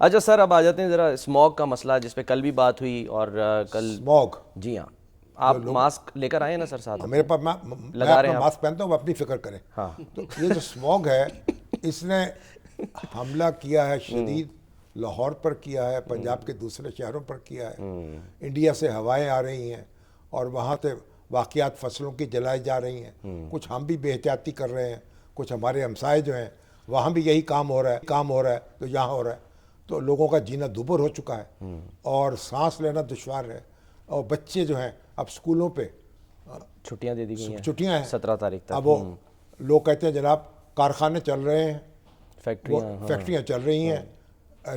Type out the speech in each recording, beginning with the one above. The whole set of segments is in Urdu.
اچھا سر اب آ جاتے ہیں ذرا اسموگ کا مسئلہ جس پہ کل بھی بات ہوئی اور کل اسموگ، جی ہاں آپ ماسک لے کر آئے ہیں نا سر ساتھ؟ میرے پاس میں اپنا ماسک پہنتا ہوں، اپنی فکر کریں. تو یہ جو اسموگ ہے اس نے حملہ کیا ہے شدید، لاہور پر کیا ہے، پنجاب کے دوسرے شہروں پر کیا ہے. انڈیا سے ہوائیں آ رہی ہیں اور وہاں سے واقعات فصلوں کی جلائی جا رہی ہیں. کچھ ہم بھی بے احتیاطی کر رہے ہیں، کچھ ہمارے ہمسائے جو ہیں وہاں بھی یہی کام ہو رہا ہے تو یہاں ہو رہا ہے. تو لوگوں کا جینا دوبر ہو چکا ہے اور سانس لینا دشوار ہے. اور بچے جو ہیں اب اسکولوں پہ چھٹیاں دے دی گئی ہیں، چھٹیاں ہیں 17 تاریخ تک. اب وہ لوگ کہتے ہیں جناب کارخانے چل رہے ہیں، فیکٹریاں چل رہی ہیں،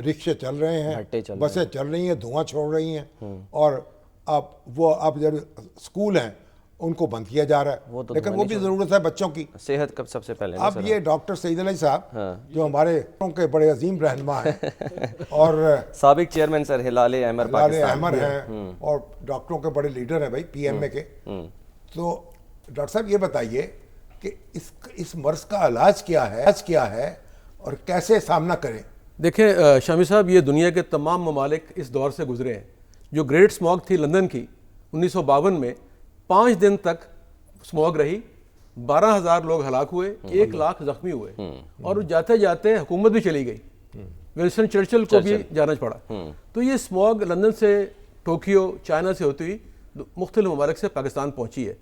رکشے چل رہے ہیں، بسیں چل رہی ہیں، دھواں چھوڑ رہی ہیں. اور اب جب اسکول ہیں ان کو بند کیا جا رہا ہے، لیکن وہ بھی ضرورت ہے بچوں کی صحت کب سب سے پہلے. اب یہ ڈاکٹر سعید علی صاحب جو ہمارے کے بڑے عظیم رہنما ہیں اور سابق چیئرمین سر ہلال احمر پاکستان ہیں اور ڈاکٹروں کے بڑے لیڈر ہیں بھائی پی ایم اے کے. تو ڈاکٹر صاحب یہ بتائیے کہ اس مرض کا علاج کیا ہے اور کیسے سامنا کریں؟ دیکھیں شامی صاحب، یہ دنیا کے تمام ممالک اس دور سے گزرے ہیں. جو گریٹ اسموگ تھی لندن کی 1952 میں 5 دن تک اسموگ رہی، 12,000 لوگ ہلاک ہوئے، 1 لاکھ زخمی ہوئے اور جاتے جاتے حکومت بھی چلی گئی، ونسٹن چرچل کو بھی جانا پڑا. تو یہ اسموگ لندن سے ٹوکیو چائنا سے ہوتی ہوئی مختلف ممالک سے پاکستان پہنچی ہے.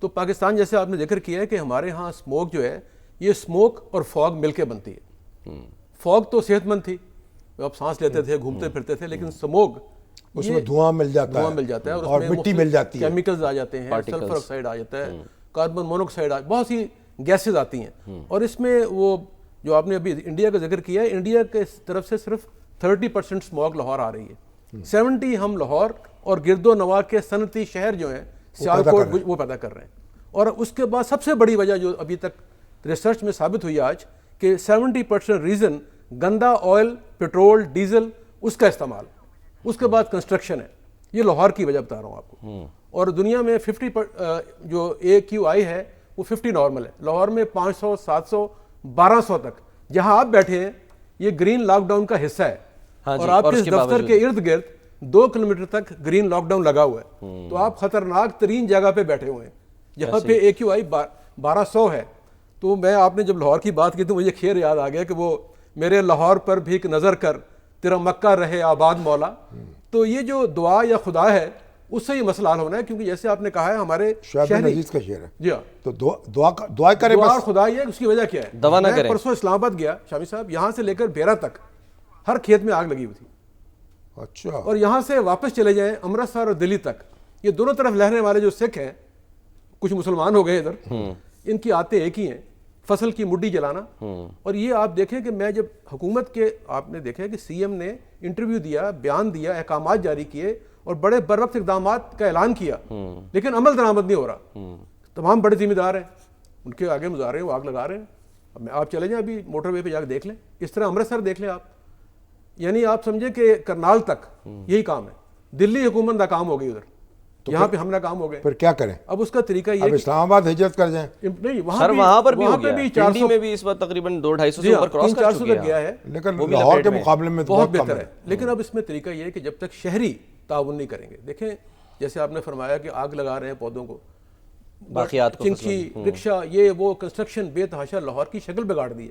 تو پاکستان جیسے آپ نے ذکر کیا ہے کہ ہمارے ہاں اسموگ جو ہے یہ اسموک اور فوگ مل کے بنتی ہے. فوگ تو صحت مند تھی، آپ سانس لیتے تھے گھومتے پھرتے تھے، لیکن اسموگ اس میں دھواں مل جاتا ہے اور مٹی مل جاتی ہے، کیمیکلز آ جاتے ہیں، سلفر آکسائڈ آ جاتا ہے، کاربن مونوکسائڈ بہت سی گیسز آتی ہیں. اور اس میں وہ جو آپ نے ابھی انڈیا کا ذکر کیا ہے، انڈیا کے طرف سے صرف 30% اسموگ لاہور آ رہی ہے. 70 ہم لاہور اور گرد و نواح کے صنعتی شہر جو ہیں سیالکوٹ وہ پیدا کر رہے ہیں. اور اس کے بعد سب سے بڑی وجہ جو ابھی تک ریسرچ میں ثابت ہوئی آج کہ 70% ریزن گندا آئل، پیٹرول، ڈیزل اس کا استعمال، اس کے بعد کنسٹرکشن ہے. یہ لاہور کی وجہ بتا رہا ہوں آپ کو. اور دنیا میں 50 جو AQI ہے وہ 50 نارمل ہے. لاہور میں 500، 700، 1200 تک. جہاں آپ بیٹھے ہیں یہ گرین لاک ڈاؤن کا حصہ ہے اور آپ کے دفتر کے ارد گرد 2 کلومیٹر تک گرین لاک ڈاؤن لگا ہوا ہے. تو آپ خطرناک ترین جگہ پہ بیٹھے ہوئے ہیں جہاں پہ AQI 1200 ہے. تو آپ نے جب لاہور کی بات کی تو مجھے خیر یاد آ گیا کہ وہ میرے لاہور پر بھی ایک نظر کر تیرا مکہ رہے آباد مولا. تو یہ جو دعا یا خدا ہے اس سے یہ مسئلہ حل ہونا ہے، کیونکہ جیسے آپ نے کہا ہے ہمارے شعیب عزیز کا شعر ہے. جی ہاں، تو دعا کرے بس. اور خدا یہ اس کی وجہ کیا ہے؟ دوا نہ میں کریں. پرسوں اسلام آباد گیا شامی صاحب، یہاں سے لے کر بیرا تک ہر کھیت میں آگ لگی ہوئی تھی. اچھا. اور یہاں سے واپس چلے جائیں امرتسر اور دلی تک، یہ دونوں طرف لہرنے والے جو سکھ ہیں، کچھ مسلمان ہو گئے ادھر، ان کی آتے ایک ہی ہیں، فصل کی مڈی جلانا. اور یہ آپ دیکھیں کہ میں جب حکومت کے آپ نے دیکھا کہ سی ایم نے انٹرویو دیا، بیان دیا، احکامات جاری کیے اور بڑے بر وقت اقدامات کا اعلان کیا، لیکن عمل درآمد نہیں ہو رہا. تمام بڑے ذمہ دار ہیں، ان کے آگے مظاہرے ہیں، وہ آگ لگا رہے ہیں. اب آپ چلے جائیں ابھی موٹر وے پہ جا کے دیکھ لیں، اس طرح امرتسر دیکھ لیں آپ. یعنی آپ سمجھیں کہ کرنال تک یہی کام ہے. دلی حکومت ناکام ہو گئی ادھر، یہاں پہ ہم ناکام ہو گئے. پھر کیا کریں؟ اب اس کا طریقہ یہ اب اسلام آباد ہجرت کر جائیں. نہیں، سر وہاں پر بھی ہو گیا، بھی پنڈی میں بھی اس وقت تقریباً 200-250 سے اوپر کراس کر چکے ہیں. گیا ہے، لیکن لاہور کے مقابلے میں بہت بہتر ہے. لیکن اب اس میں طریقہ یہ ہے کہ جب تک شہری تعاون نہیں کریں گے، دیکھیں جیسے آپ نے فرمایا کہ آگ لگا رہے ہیں پودوں کو، باقیات کو، چنکی، رکشہ، یہ وہ کنسٹرکشن بے تحاشا لاہور کی شکل بگاڑ دی ہے.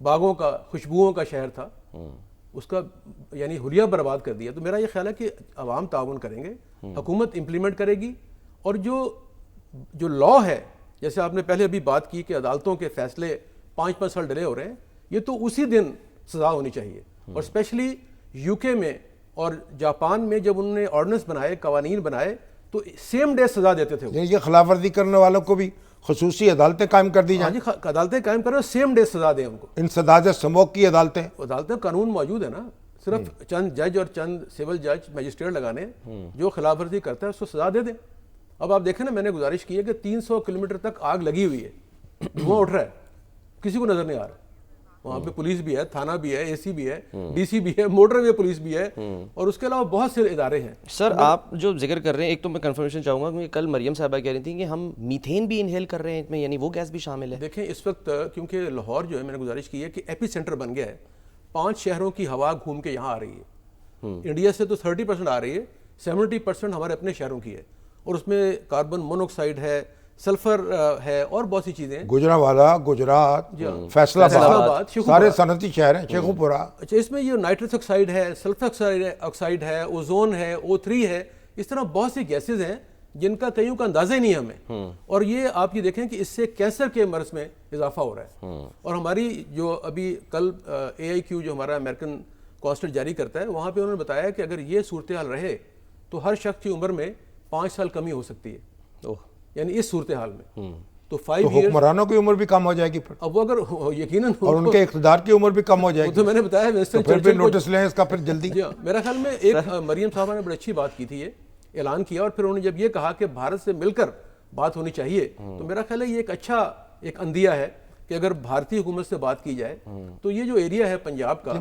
باغوں کا، خوشبوؤں کا شہر تھا، اس کا یعنی حلیہ برباد کر دیا. تو میرا یہ خیال ہے کہ عوام تعاون کریں گے، حکومت امپلیمنٹ کرے گی. اور جو لا ہے، جیسے آپ نے پہلے ابھی بات کی کہ عدالتوں کے فیصلے 5 سال ڈیلے ہو رہے ہیں، یہ تو اسی دن سزا ہونی چاہیے. اور اسپیشلی UK میں اور جاپان میں جب انہوں نے آرڈیننس بنائے، قوانین بنائے، تو سیم ڈے سزا دیتے تھے. یہ خلاف ورزی کرنے والوں کو بھی خصوصی عدالتیں قائم کر دی جائیں. عدالتیں قائم کریں، سیم ڈے سزا دیں ان کو. انسداد اسموگ کی عدالتیں قانون موجود ہے نا، صرف چند جج اور چند سول جج مجسٹریٹ لگانے، جو خلاف ورزی کرتا ہے اس کو سزا دے دیں. اب آپ دیکھیں نا، میں نے گزارش کی ہے کہ 300 کلومیٹر تک آگ لگی ہوئی ہے، دھواں اٹھ رہا ہے، کسی کو نظر نہیں آ رہا. وہاں پہ پولیس بھی ہے، تھانہ بھی ہے، AC بھی ہے، DC بھی ہے، موٹر وے پولیس بھی ہے، اور اس کے علاوہ بہت سے ادارے ہیں. سر آپ جو ذکر کر رہے ہیں، ایک تو میں کنفرمیشن چاہوں گا کیونکہ کل مریم صاحبہ کہہ رہی تھیں کہ ہم میتھین بھی انہیل کر رہے ہیں اس میں، یعنی وہ گیس بھی شامل ہے. دیکھیں اس وقت کیونکہ لاہور جو ہے، میں نے گزارش کی ہے کہ ایپی سینٹر بن گیا ہے، 5 شہروں کی ہوا گھوم کے یہاں آ رہی ہے. انڈیا سے تو 30% آ رہی ہے, 70% ہمارے اپنے شہروں کی ہے, اور اس میں کاربن مونوکسائڈ ہے, سلفر ہے, اور بہت سی چیزیں ہیں. گجرانوالہ, گجرات, فیصل آباد سارے صنعتی شہر ہیں, شیخو پورہ. اچھا, اس میں یہ نائٹرس آکسائڈ ہے, سلفر آکسائڈ ہے, اوزون ہے, O3 ہے, اس طرح بہت سی گیسز ہیں جن کا کئیوں کا اندازہ ہی نہیں ہے ہمیں. اور یہ آپ یہ دیکھیں کہ اس سے کینسر کے مرض میں اضافہ ہو رہا ہے. اور ہماری جو ابھی کل AIQ جو ہمارا امریکن کانسٹیٹ جاری کرتا ہے, وہاں پہ انہوں نے بتایا کہ اگر یہ صورتحال رہے تو ہر شخص کی عمر میں 5 سال کمی ہو سکتی ہے, یعنی اس صورتحال میں. تو 5 ایئرز, حکمرانوں کی عمر بھی کم ہو جائے گی پھر, اب وہ اگر یقیناً, اور ان کے اقتدار کی عمر بھی کم ہو جائے گی. تو میں نے بتایا پھر بھی نوٹس لیں اس کا پھر جلدی. میرا خیال میں ایک مریم صاحبہ نے بڑی اچھی بات کی تھی, یہ اعلان کیا, اور پھر انہوں نے جب یہ کہا کہ بھارت سے مل کر بات ہونی چاہیے, تو میرا خیال ہے یہ ایک اچھا ایک اندیہ ہے کہ اگر بھارتی حکومت سے بات کی جائے تو یہ جو ایریا ہے پنجاب کا,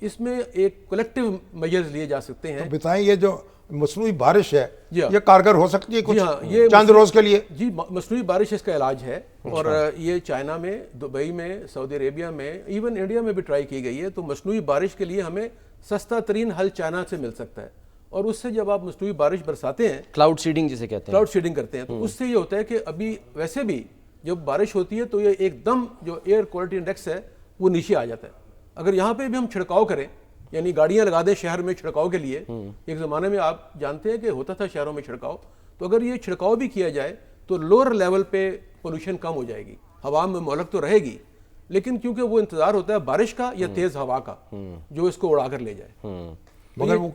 اس میں ایک کلیکٹیو میجرز لیے جا سکتے ہیں. بتائیں, یہ جو مصنوعی بارش ہے یہ کارگر ہو سکتی ہے کچھ چند روز کے لیے؟ جی, مصنوعی بارش اس کا علاج ہے, اور یہ چائنا میں, دبئی میں, سعودی عربیہ میں, ایون انڈیا میں بھی ٹرائی کی گئی ہے. تو مصنوعی بارش کے لیے ہمیں سستا ترین حل چائنا سے مل سکتا ہے, اور اس سے جب آپ مصنوعی بارش برساتے ہیں, کلاؤڈ سیڈنگ جسے کہتے ہیں, کلاؤڈ سیڈنگ کرتے ہیں, تو اس سے یہ ہوتا ہے کہ ابھی ویسے بھی جب بارش ہوتی ہے تو یہ ایک دم جو ایئر کوالٹی انڈیکس ہے وہ نیچے آ جاتا ہے. اگر یہاں پہ بھی ہم چھڑکاؤ کریں, یعنی گاڑیاں لگا دیں شہر میں چھڑکاؤ کے لیے, ایک زمانے میں آپ جانتے ہیں کہ ہوتا تھا شہروں میں چھڑکاؤ, تو اگر یہ چھڑکاؤ بھی کیا جائے تو لوور لیول پہ پولوشن کم ہو جائے گی, ہوا میں مہلک تو رہے گی, لیکن کیونکہ وہ انتظار ہوتا ہے بارش کا یا تیز ہوا کا جو اس کو اڑا کر لے جائے. مگر وہ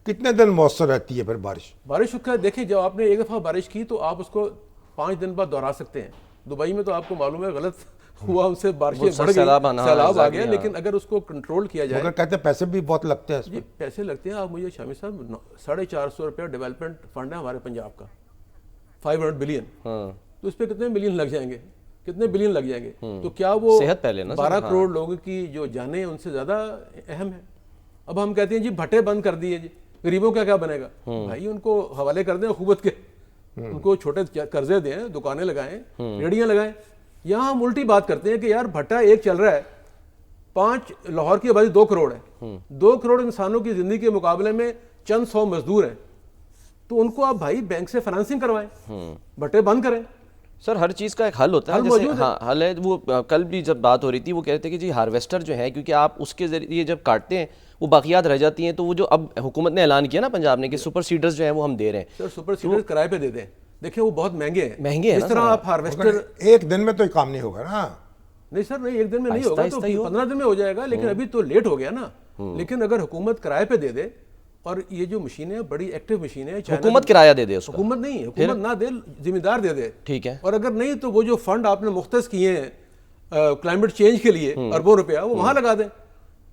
کتنے دن مؤثر رہتی ہے پھر بارش؟ بارش کا دیکھیں, جب آپ نے ایک دفعہ بارش کی تو آپ اس کو 5 دن بعد دوہرا سکتے ہیں. دبئی میں تو آپ کو معلوم ہے غلط ہوا, ان سے بارشیں بڑھ گئی, سیلاب آ گیا, لیکن اگر اس کو کنٹرول کیا جائے. مگر کہتے ہیں پیسے بھی بہت لگتے ہیں. جی, پیسے لگتے ہیں. آپ مجھے شامی صاحب 450 روپیہ ڈیولپمنٹ فنڈ ہے ہمارے پنجاب کا, 500 بلین, تو اس پہ کتنے ملین لگ جائیں گے, کتنے بلین لگ جائیں گے. تو کیا وہ 12 کروڑ لوگوں کی جو جانیں ان سے زیادہ اہم ہے؟ اب ہم کہتے ہیں جی بھٹے بند کر دیے, جی غریبوں کا کیا بنے گا؟ بھائی ان کو حوالے کر دیں حکومت کے, ان کو چھوٹے قرضے دیں, دکانیں لگائیں, ریڑیاں لگائیں. یہاں ہم الٹی بات کرتے ہیں کہ یار بھٹا ایک چل رہا ہے, 5 لاہور کی آبادی 2 کروڑ ہے, 2 کروڑ انسانوں کی زندگی کے مقابلے میں چند 100 مزدور ہیں, تو ان کو آپ بھائی بینک سے فائنانسنگ کروائیں, بھٹے بند کریں. سر ہر چیز کا ایک حل ہوتا ہے, جیسے ہاں حل ہے. وہ کل بھی جب بات ہو رہی تھی وہ کہہ رہے تھے کہ جی ہارویسٹر جو ہے, کیونکہ آپ اس کے ذریعے جب کاٹتے ہیں وہ باقیات رہ جاتی ہیں, تو وہ جو اب حکومت نے اعلان کیا نا پنجاب نے کہ سپر سیڈرز جو ہیں وہ ہم دے رہے ہیں. سر سپر سیڈرز کرائے پہ دے دیں, دیکھیں وہ بہت مہنگے ہیں, مہنگے ہیں. اس طرح آپ ہارویسٹر ایک دن میں تو کام نہیں ہوگا نا. نہیں سر, نہیں ایک دن میں نہیں ہوگا, تو 15 دن میں ہو جائے گا, لیکن ابھی تو لیٹ ہو گیا نا. لیکن اگر حکومت کرائے پہ دے دے, اور یہ جو مشینیں بڑی ایکٹیو مشینیں ہیں, حکومت کرایہ دے دے, اس کو حکومت نہیں, حکومت نہ دے, ذمہ دار دے دے, ٹھیک ہے. اور اگر نہیں تو وہ جو فنڈ آپ نے مختص کیے ہیں کلائمیٹ چینج کے لیے اربوں روپیہ, وہ وہاں لگا دیں,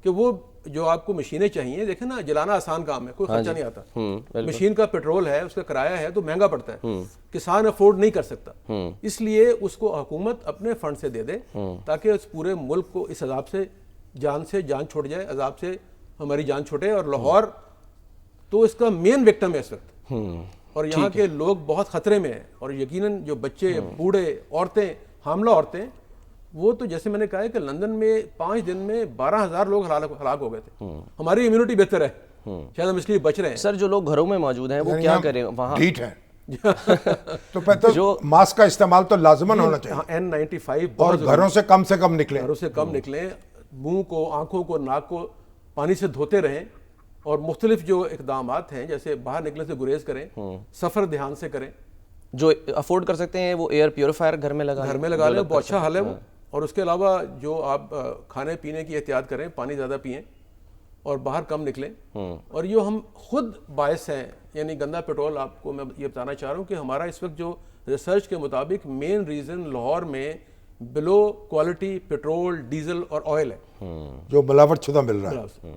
کہ وہ جو آپ کو مشینیں چاہیے, دیکھیں نا جلانا آسان کام ہے, کوئی خرچہ نہیں آتا. مشین کا پیٹرول ہے, اس کا کرایہ ہے, تو مہنگا پڑتا ہے, کسان افورڈ نہیں کر سکتا. اس لیے اس کو حکومت اپنے فنڈ سے دے دے, تاکہ اس پورے ملک کو اس عذاب سے جان چھوٹ جائے, عذاب سے ہماری جان چھوٹے. اور لاہور تو اس کا مین وکٹم ہے اس وقت, اور یہاں کے لوگ بہت خطرے میں ہیں, اور یقیناً جو بچے, بوڑھے, عورتیں, حاملہ عورتیں, وہ تو جیسے میں نے کہا ہے کہ لندن میں 5 دن میں 12,000 لوگ ہلاک ہو گئے تھے. ہماری امیونٹی بہتر ہے, شاید ہم اس لیے بچ رہے ہیں. سر جو لوگ گھروں میں موجود ہیں وہ کیا کریں وہاں؟ ڈھیٹ ہے تو پتہ جو ماسک کا استعمال تو لازماً ہونا چاہیے, N95, اور گھروں سے کم نکلیں, گھروں سے کم نکلیں, منہ کو, آنکھوں کو, ناک کو پانی سے دھوتے رہیں, اور مختلف جو اقدامات ہیں جیسے باہر نکلنے سے گریز کریں, سفر دھیان سے کریں. جو افورڈ کر سکتے ہیں وہ ایئر پیوریفائر گھر میں لگا لیں, بہت اچھا حل ہے وہ. اور اس کے علاوہ جو آپ کھانے پینے کی احتیاط کریں, پانی زیادہ پئیں, اور باہر کم نکلیں. اور یہ ہم خود باعث ہیں, یعنی گندا پیٹرول, آپ کو میں یہ بتانا چاہ رہا ہوں کہ ہمارا اس وقت جو ریسرچ کے مطابق مین ریزن لاہور میں بلو کوالٹی پیٹرول, ڈیزل اور آئل ہے, جو ملاوٹ شدہ مل رہا ہے.